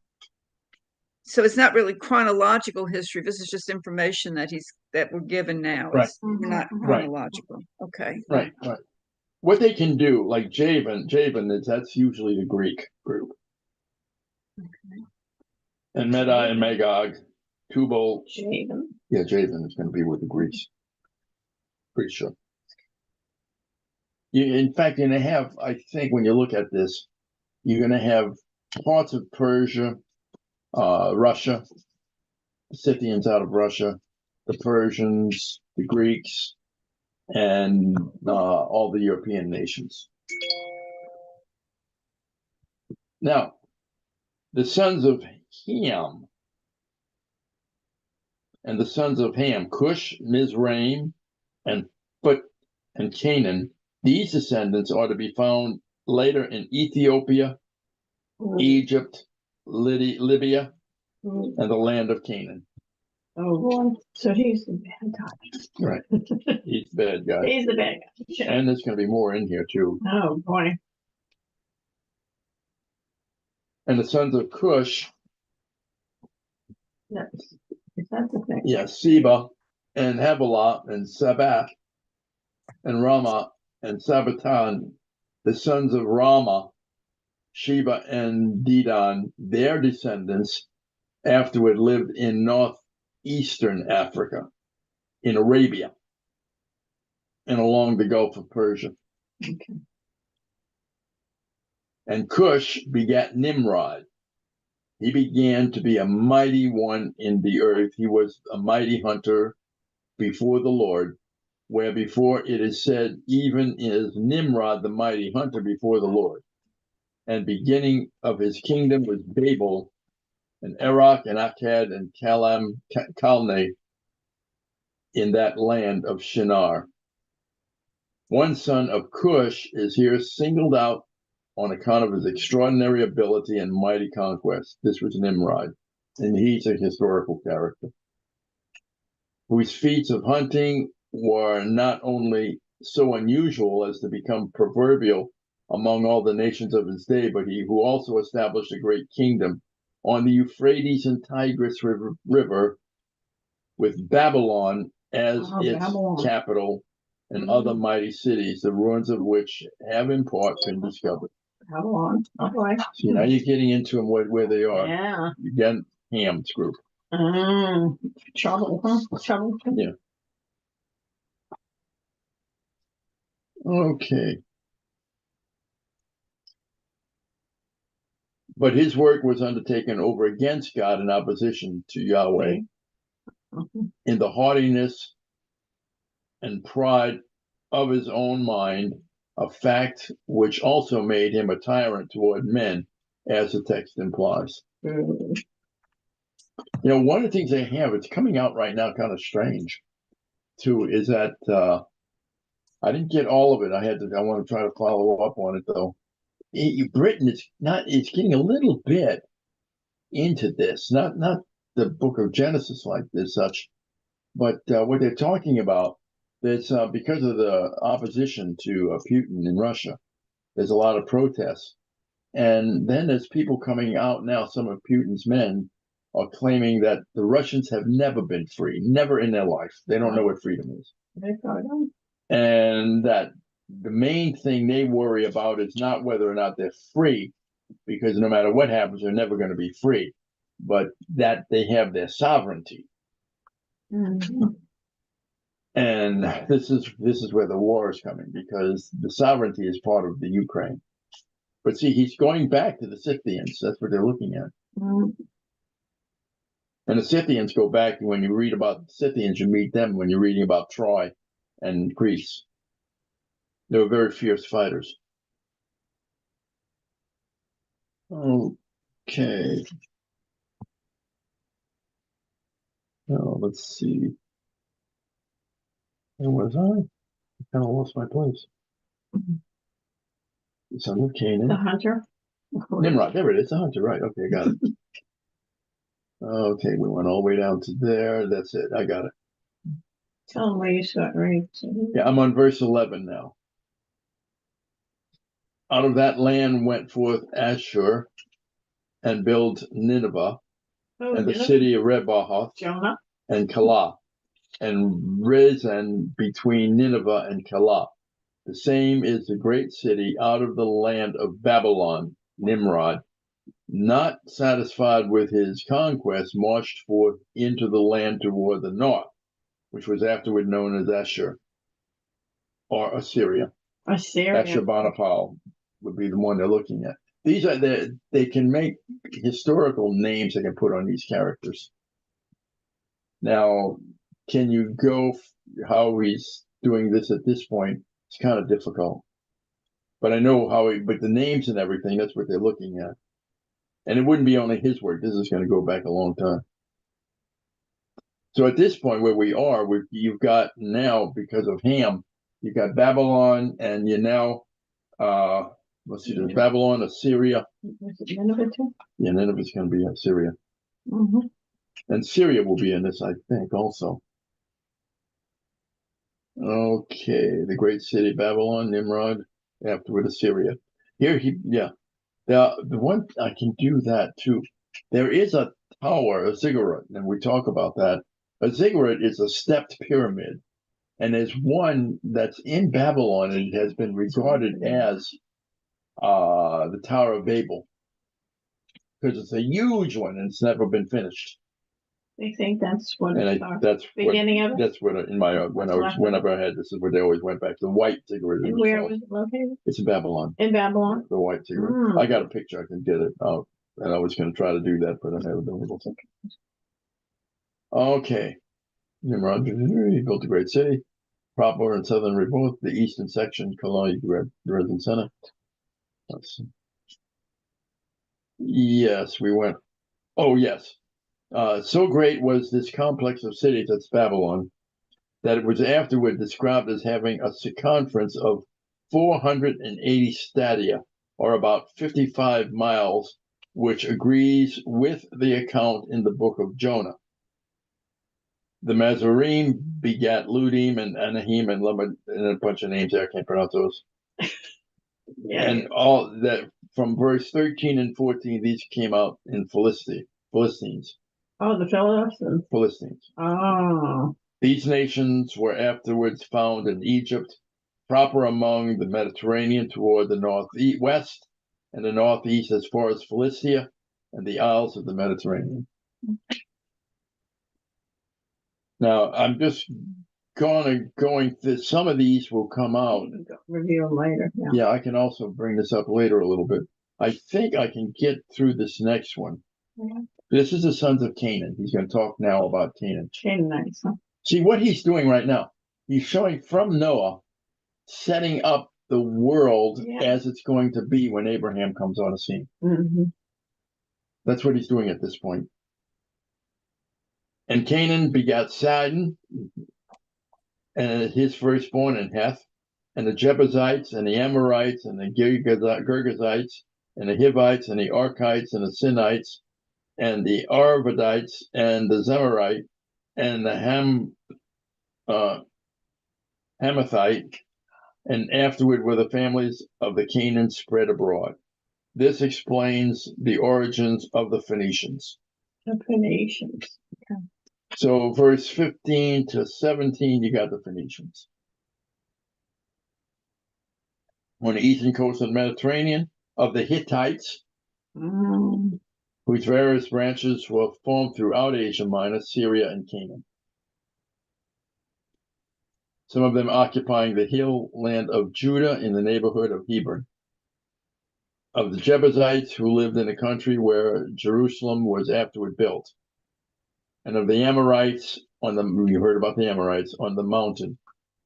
so it's not really chronological history. This is just information that we're given now.
Right.
It's not
Mhm.
Right.
chronological. Okay.
Right. What they can do, like Javan that's usually the Greek group. And Medai and Magog, Tubal.
Javen.
Yeah, Javan is going to be with the Greeks. Pretty sure. In fact, you're going to have, I think, when you look at this, you're going to have parts of Persia, Russia, the Scythians out of Russia, the Persians, the Greeks, and all the European nations. Now, the sons of Ham and the sons of Ham, Cush, Mizraim, and Phut, and Canaan, these descendants are to be found later in Ethiopia, Egypt, Libya, and the land of Canaan.
Oh, boy. So he's the bad guy.
Right. He's the bad guy.
He's the bad guy. Shit.
And there's going to be more in here, too.
Oh, boy.
And the sons of Cush,
Is that the thing?
yes, Seba, and Havilah, and Sabath, and Ramah, and Sabatan, the sons of Ramah, Sheba, and Dedan, their descendants, afterward lived in northeastern Africa, in Arabia, and along the Gulf of Persia.
Okay.
And Cush begat Nimrod. He began to be a mighty one in the earth. He was a mighty hunter before the Lord, where before it is said, even is Nimrod the mighty hunter before the Lord. And beginning of his kingdom was Babel, and Erech, and Akkad, and Calneh in that land of Shinar. One son of Cush is here singled out on account of his extraordinary ability and mighty conquest. This was Nimrod, and he's a historical character, whose feats of hunting were not only so unusual as to become proverbial among all the nations of his day, but who also established a great kingdom on the Euphrates and Tigris river, with Babylon as its capital, and other mighty cities, the ruins of which have in part been discovered.
Babylon. Oh, boy.
See, now you're getting into them where they are.
Yeah.
Again, Ham's group.
Trouble, huh? Trouble.
Yeah. Okay. But his work was undertaken over against God in opposition to Yahweh, in the haughtiness and pride of his own mind, a fact which also made him a tyrant toward men, as the text implies. You know, one of the things they have, it's coming out right now, kind of strange, too, is that I didn't get all of it. I want to try to follow up on it though. Britain is not, it's getting a little bit into this, not the book of Genesis like this such, but what they're talking about, there's because of the opposition to Putin in Russia, there's a lot of protests. And then there's people coming out now, some of Putin's men are claiming that the Russians have never been free, never in their life. They don't know what freedom is. And that the main thing they worry about is not whether or not they're free, because no matter what happens, they're never going to be free, but that they have their sovereignty.
Mhm.
And this is where the war is coming, because the sovereignty is part of the Ukraine. But see, he's going back to the Scythians. That's what they're looking at.
Mhm.
And the Scythians go back, when you read about the Scythians, you meet them when you're reading about Troy and Greece. They were very fierce fighters. Okay. Now, let's see. Where was I? I kind of lost my place. It's under Canaan.
The hunter.
Nimrod, there it is, the hunter, right? Okay, got it. Okay, we went all the way down to there. That's it. I got it.
Tell them where you start, right?
Yeah, I'm on verse 11 now. Out of that land went forth Ashur and built Nineveh
Oh,
and the
Nineveh?
city of Rehoboth
Jonah.
and Calah, and Rezin between Nineveh and Calah. The same is the great city out of the land of Babylon. Nimrod, not satisfied with his conquest, marched forth into the land toward the north, which was afterward known as Ashur or Assyria.
Assyria.
Ashurbanipal would be the one they're looking at. These are they can make historical names they can put on these characters. Now, can you go how he's doing this at this point? It's kind of difficult. But I know but the names and everything, that's what they're looking at. And it wouldn't be only his work. This is going to go back a long time. So at this point where we are, you've got now, because of Ham, you've got Babylon, and you're now, let's see, there's Babylon, Assyria.
Was it Nineveh too?
Yeah, Nineveh's going to be Assyria.
Mhm.
And Syria will be in this, I think, also. Okay, the great city Babylon, Nimrod, afterward Assyria. The one I can do that too. There is a tower, a ziggurat, and we talk about that. A ziggurat is a stepped pyramid, and there's one that's in Babylon, and it has been regarded as the Tower of Babel, because it's a huge one and it's never been finished.
They think that's what
And
it's
that's
beginning of it.
that's what in my whenever I had this is where they always went back to the white ziggurat.
And where was it located?
It's in Babylon.
In Babylon.
The white ziggurat.
Mm.
I got a picture. I can get it out, and I was going to try to do that, but I never been able to. Okay, Nimrod, he built a great city, proper and southern Rehoboth, the eastern section, Calah, Rezin Center. Yes, we went. Oh yes. So great was this complex of cities, that's Babylon, that it was afterward described as having a circumference of 480 stadia, or about 55 miles, which agrees with the account in the book of Jonah. The Mazarim begat Ludim and Anahim and Lamad, and a bunch of names there, I can't pronounce those.
Yeah.
And all that from verse 13 and 14, these came out in Philistines.
Oh, the Philistines.
Philistines.
Oh.
These nations were afterwards found in Egypt, proper among the Mediterranean toward the northwest and the northeast as far as Philistia and the Isles of the Mediterranean. Now, I'm just going through, some of these will come out.
Review them later. Yeah.
Yeah, I can also bring this up later a little bit. I think I can get through this next one.
Yeah.
This is the sons of Canaan. He's going to talk now about Canaan.
Canaanites, huh?
See what he's doing right now. He's showing from Noah, setting up the world as it's going to be when Abraham comes on the scene.
Mm-hmm.
That's what he's doing at this point. And Canaan begat Sidon, and his firstborn, and Heth, and the Jebusites, and the Amorites, and the Girgazites, and the Hivites, and the Archites, and the Sinites, and the Arvadites, and the Zemarite, and the Hamathite, and afterward were the families of the Canaan spread abroad. This explains the origins of the Phoenicians.
The Phoenicians.
So verse 15 to 17, you got the Phoenicians. On the eastern coast of the Mediterranean, of the Hittites, whose various branches were formed throughout Asia Minor, Syria, and Canaan. Some of them occupying the hill land of Judah in the neighborhood of Hebron. Of the Jebusites who lived in the country where Jerusalem was afterward built. And of the Amorites you heard about the Amorites on the mountain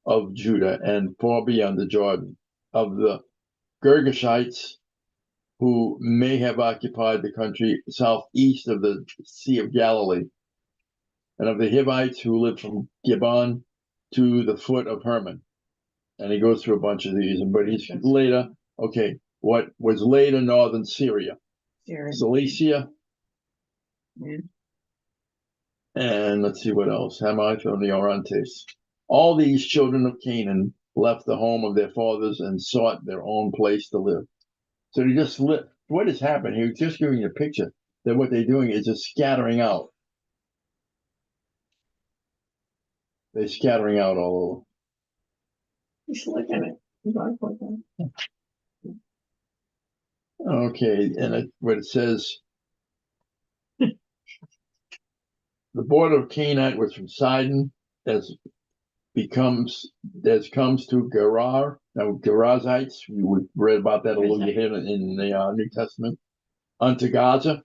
of Judah and far beyond the Jordan. Of the Girgashites who may have occupied the country southeast of the Sea of Galilee. And of the Hivites who lived from Gibeon to the foot of Hermon. And he goes through a bunch of these, but he's later, what was later northern Syria, Cilicia, and let's see what else, Hamath and the Orontes. All these children of Canaan left the home of their fathers and sought their own place to live. So they just lived. What has happened here? Just giving you a picture that what they're doing is just scattering out. They're scattering out all over.
Just look at it.
Okay, and what it says, the border of Canaanite was from Sidon, as comes to Gerar. Now Gerazites, we read about that a little bit here in the New Testament, unto Gaza,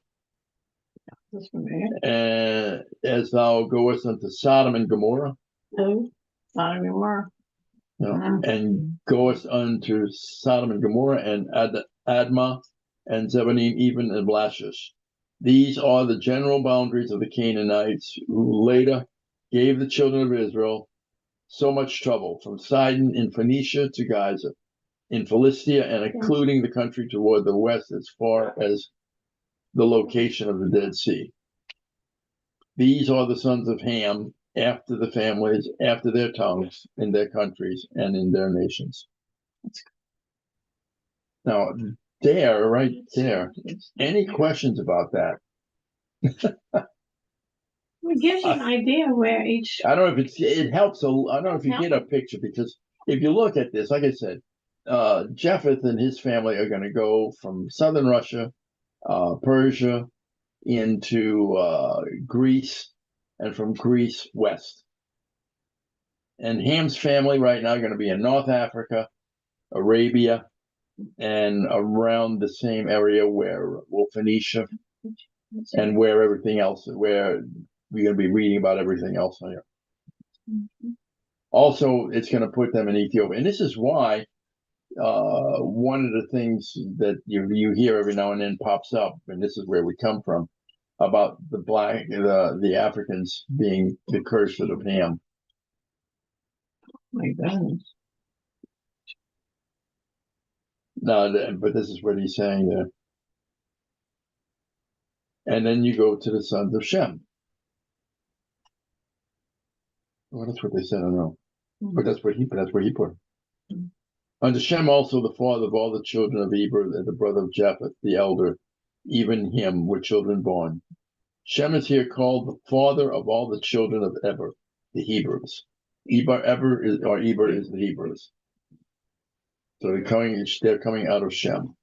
and as thou goest unto Sodom and Gomorrah.
Sodom and Gomorrah.
And goest unto Sodom and Gomorrah and Admah and Zebonim, even and Lachish. These are the general boundaries of the Canaanites who later gave the children of Israel so much trouble, from Sidon in Phoenicia to Gaza, in Philistia, and including the country toward the west as far as the location of the Dead Sea. These are the sons of Ham, after the families, after their tongues, in their countries, and in their nations. Now, right there, any questions about that?
It gives you an idea where each.
I don't know if it helps. I don't know if you get a picture, because if you look at this, like I said, Japheth and his family are going to go from southern Russia, Persia, into Greece, and from Greece west. And Ham's family right now are going to be in North Africa, Arabia, and around the same area where Phoenicia, and where everything else, where we're going to be reading about everything else here. Also, it's going to put them in Ethiopia. And this is why one of the things that you hear every now and then pops up, and this is where we come from, about the Africans being the curse of Ham.
My goodness.
No, but this is what he's saying there. And then you go to the sons of Shem. Well, that's what they said, I don't know. But that's where he put it. Unto Shem also, the father of all the children of Eber, the brother of Japheth, the elder, even him were children born. Shem is here called the father of all the children of Eber, the Hebrews. Eber is the Hebrews. So they're coming out of Shem.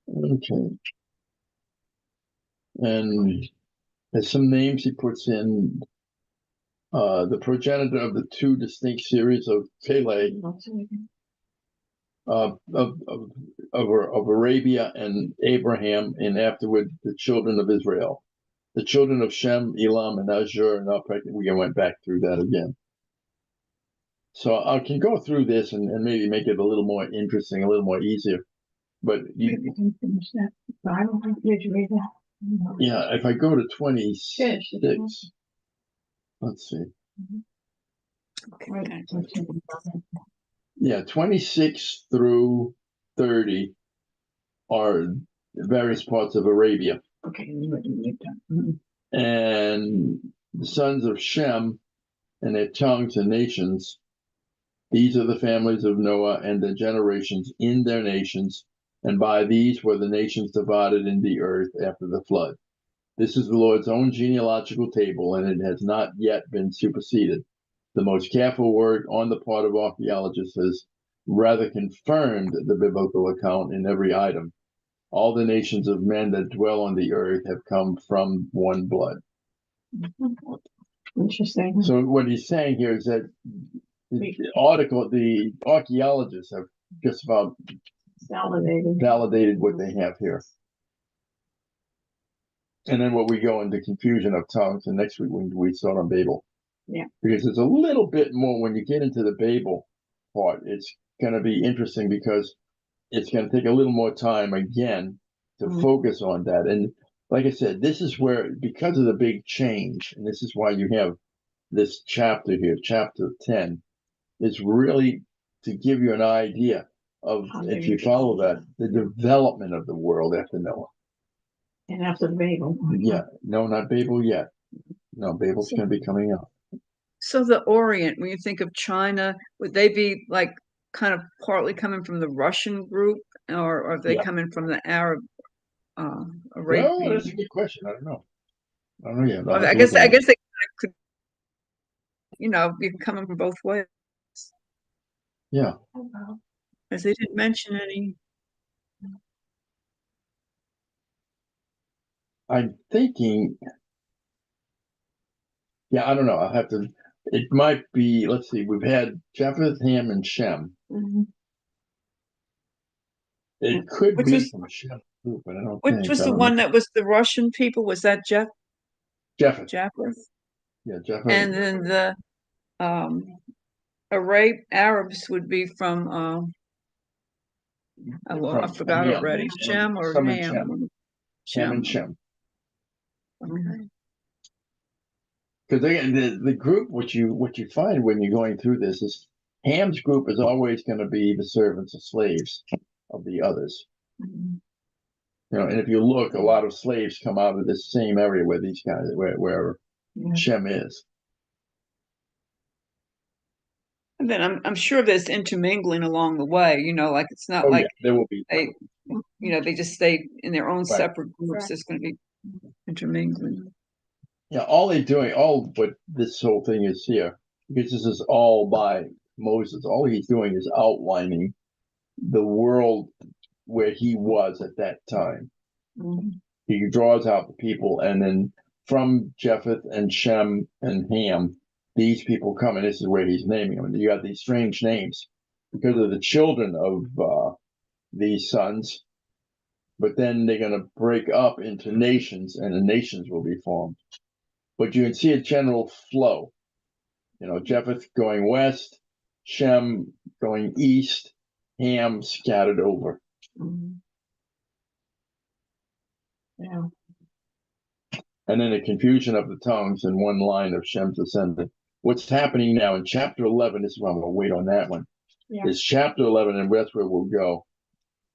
Okay. And there's some names he puts in. The progenitor of the two distinct series of Peleg, of Arabia and Abraham, and afterward the children of Israel. The children of Shem, Elam, and Ashur, and we went back through that again. So I can go through this and maybe make it a little more interesting, a little more easier. But
Finish that. I don't think did you read that?
yeah, if I go to 26, let's see.
Okay.
Yeah, 26 through 30 are various parts of Arabia.
Okay. Mhm.
And the sons of Shem and their tongues and nations, these are the families of Noah and the generations in their nations, and by these were the nations divided in the earth after the flood. This is the Lord's own genealogical table, and it has not yet been superseded. The most careful work on the part of archaeologists has rather confirmed the biblical account in every item. All the nations of men that dwell on the earth have come from one blood.
Interesting.
So what he's saying here is that the archaeologists have just about validated what they have here. And then what we go into confusion of tongues, and next week we start on Babel.
Yeah.
Because there's a little bit more when you get into the Babel part. It's going to be interesting because it's going to take a little more time again to focus on that. And like I said, this is where, because of the big change, and this is why you have this chapter here, chapter 10, is really to give you an idea of, if you follow that, the development of the world after Noah.
And after the Babel.
Yeah, no, not Babel yet. No, Babel's going to be coming up.
So the Orient, when you think of China, would they be like kind of partly coming from the Russian group, or are they coming from the Arab Arabian?
Well, that's a good question. I don't know. I don't know yet.
Well, I guess they could, be coming from both ways.
Yeah.
As they didn't mention any.
I'm thinking, I don't know. I'll have to, it might be, let's see, we've had Japheth, Ham, and Shem. It could
Which
be
was-
from Shem, too, but I don't
Which
think.
was
I
the
don't
one
know.
that was the Russian people? Was that
Japheth.
Japheth?
Yeah, Japheth.
And then the Arabs would be from I forgot
Ham.
already. Shem or
Some and
Ham?
Ham and Shem.
Okay.
Because again, the group, what you find when you're going through this is Ham's group is always going to be the servants or slaves of the others. And if you look, a lot of slaves come out of this same area where these guys, where Shem is.
And then I'm sure there's intermingling along the way. Like it's not like
there will be.
they just stay in their own
Right.
separate groups.
Right.
There's going to be intermingling.
Yeah, all what this whole thing is here, because this is all by Moses. All he's doing is outlining the world where he was at that time. He draws out the people, and then from Japheth and Shem and Ham, these people come, and this is where he's naming them. And you got these strange names because of the children of these sons. But then they're going to break up into nations, and the nations will be formed. But you can see a general flow. Japheth going west, Shem going east, Ham scattered over.
Yeah.
And then the confusion of the tongues in one line of Shem's descendant. What's happening now in chapter 11, this is why I'm going to wait on that one, is chapter 11, and that's where we'll go.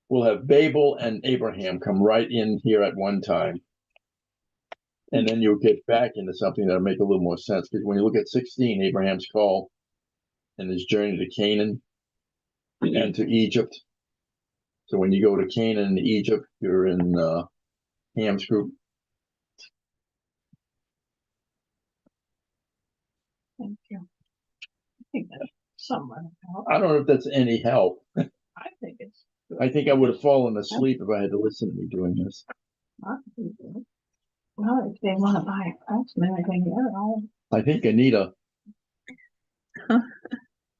We'll have Babel and Abraham come right in here at one time. And then you'll get back into something that'll make a little more sense. Because when you look at 16, Abraham's call and his journey to Canaan and to Egypt. So when you go to Canaan and Egypt, you're in Ham's group.
Thank you. I think that's somewhat help.
I don't know if that's any help.
I think it's good.
I think I would have fallen asleep if I had to listen to me doing this.
I think it's good. Well, if they want to buy a craftsman, I think,
I think Anita.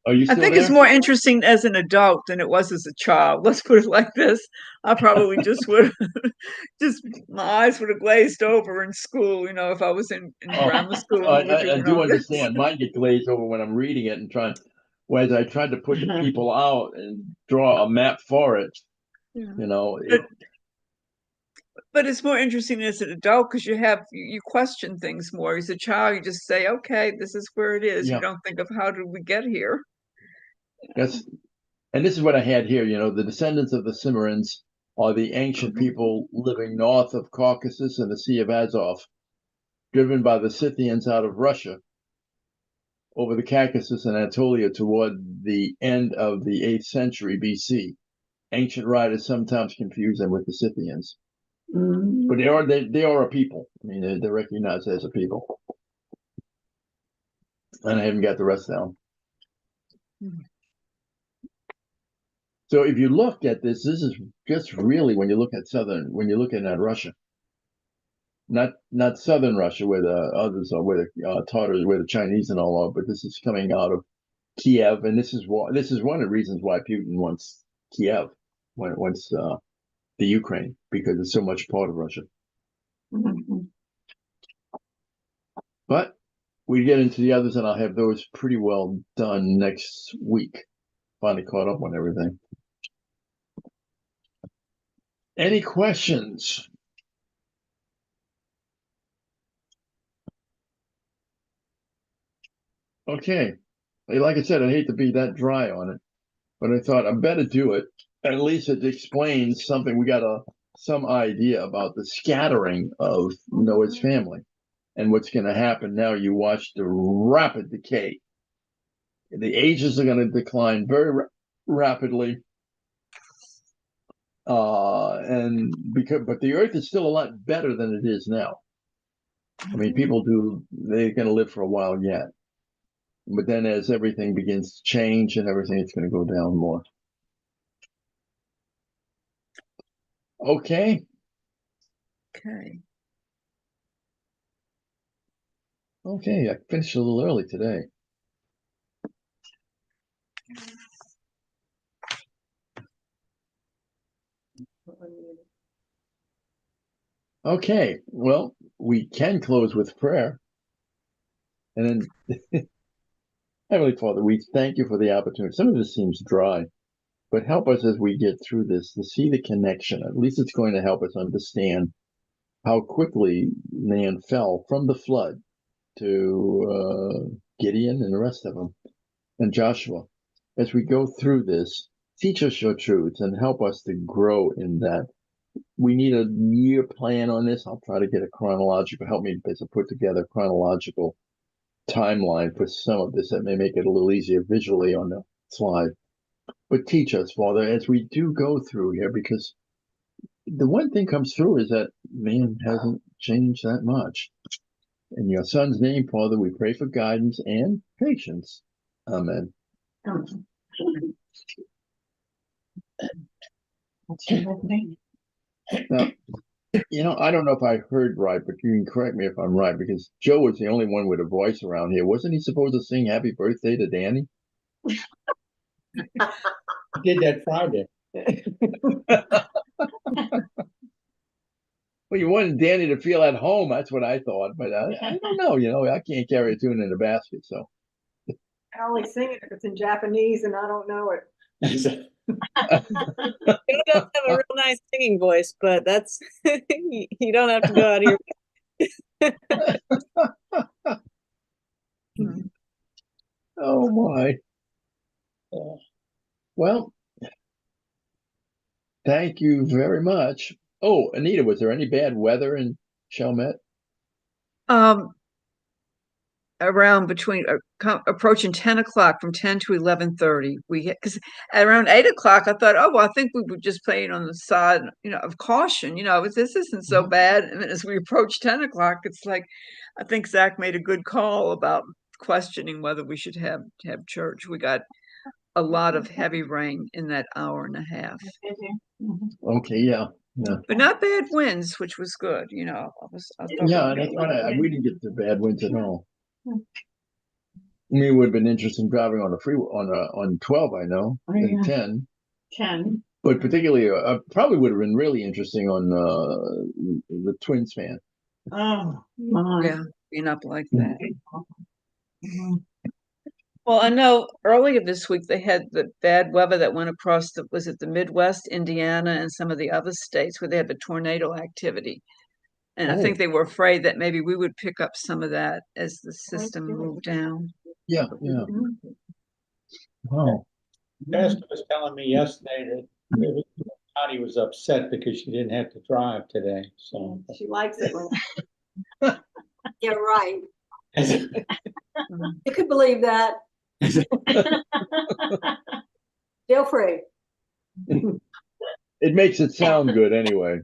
Are you
I
still
think
there?
it's more interesting as an adult than it was as a child. Let's put it like this. I probably just would my eyes would have glazed over in school, if I was in grammar school.
I do understand. Mine get glazed over when I'm reading it and whereas I tried to put the people out and draw a map for it,
But it's more interesting as an adult because you question things more. As a child, you just say, okay, this is where it is.
Yeah.
You don't think of how did we get here?
That's, and this is what I had here, the descendants of the Cimmerians are the ancient people living north of Caucasus and the Sea of Azov, driven by the Scythians out of Russia over the Caucasus and Anatolia toward the end of the 8th century BC. Ancient writers sometimes confuse them with the Scythians, but they are a people. I mean, they're recognized as a people. And I haven't got the rest down. So if you look at this is just really when you look at Russia, not southern Russia where the others are, where the Tatars, where the Chinese and all are, but this is coming out of Kiev, and this is one of the reasons why Putin wants Kiev, wants the Ukraine, because it's so much part of Russia. But we get into the others, and I'll have those pretty well done next week. Finally caught up on everything. Any questions? Okay. Like I said, I hate to be that dry on it, but I thought I better do it. At least it explains something. We got some idea about the scattering of Noah's family and what's going to happen now. You watch the rapid decay. The ages are going to decline very rapidly. But the earth is still a lot better than it is now. I mean, they're going to live for a while yet. But then as everything begins to change and everything, it's going to go down more. Okay.
Okay.
Okay, I finished a little early today. Okay, well, we can close with prayer. And then, Heavenly Father, we thank you for the opportunity. Some of this seems dry, but help us as we get through this to see the connection. At least it's going to help us understand how quickly man fell from the flood to Gideon and the rest of them, and Joshua. As we go through this, teach us your truths and help us to grow in that. We need a year plan on this. I'll try to get help me to put together a chronological timeline for some of this that may make it a little easier visually on the slide. But teach us, Father, as we do go through here, because the one thing comes through is that man hasn't changed that much. In your Son's name, Father, we pray for guidance and patience. Amen. Now, I don't know if I heard right, but you can correct me if I'm right, because Joe was the only one with a voice around here. Wasn't he supposed to sing Happy Birthday to Danny?
I did that Friday.
Well, you wanted Danny to feel at home. That's what I thought, but I don't know. I can't carry a tune in a basket, so.
I only sing it if it's in Japanese and I don't know it.
You don't have a real nice singing voice, but that's you don't have to go out here.
Oh my. Well, thank you very much. Oh, Anita, was there any bad weather in Chalmette?
Around between approaching 10 o'clock, from 10 to 11:30, because at around 8 o'clock I thought, oh well, I think we were just playing on the side of caution, this isn't so bad. And then as we approach 10 o'clock, it's like I think Zach made a good call about questioning whether we should have church. We got a lot of heavy rain in that hour and a half.
Okay, yeah.
But not bad winds, which was good. I thought
that's right. We didn't get the bad winds at all. I mean, it would have been interesting driving on the freeway on 12, I know, and 10.
10.
But particularly, probably would have been really interesting on the twin span.
Oh, my.
yeah, being up like that. Well, I know earlier this week they had the bad weather that went across was it the Midwest, Indiana, and some of the other states where they had the tornado activity. And I think
Oh.
they were afraid that maybe we would pick up some of that as the system
good.
moved down.
Yeah, yeah. Wow.
Pastor was telling me yesterday that Connie was upset because she didn't have to drive today, so.
She likes it when.
Yeah, right.
Mm.
You could believe that. Feel free.
It makes it sound good anyway.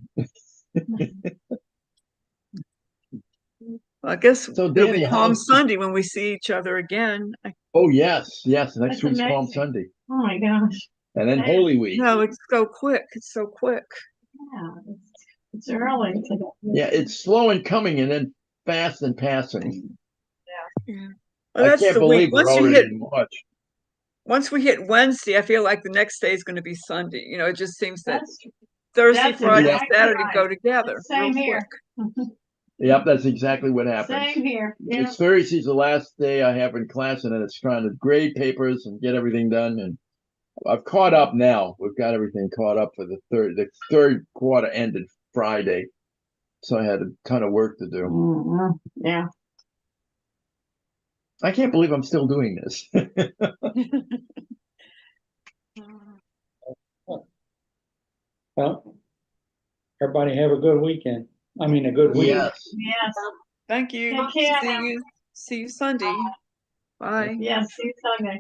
Well, I guess
So,
it'll
Danny,
be Palm
how's-
Sunday when we see each other again.
Oh, yes, yes. Next
That's
week's Palm
amazing.
Sunday.
Oh, my gosh.
And then Holy Week.
No, it's so quick. It's so quick.
Yeah, it's early.
Yeah, it's slow in coming and then fast in passing.
Well,
I
that's
can't
the
believe
week.
we're already in March.
Once we hit Wednesday, I feel like the next day is going to be Sunday. You know, it just seems that
That's
Thursday,
that's
Friday,
exactly
Saturday
right.
go together.
Same
real
here.
quick.
Yep, that's exactly what happens.
Same here. Yeah.
It's Thursday's the last day I have in class, and then it's trying to grade papers and get everything done. And I've caught up now. We've got everything caught up for the third. The third quarter ended Friday, so I had a ton of work to do.
Mhm. Yeah.
I can't believe I'm still doing this.
Well, everybody have a good weekend. I mean, a good week.
Yes.
Yes.
Thank you.
Take care now.
See you Sunday. Bye.
Yes. See you Sunday.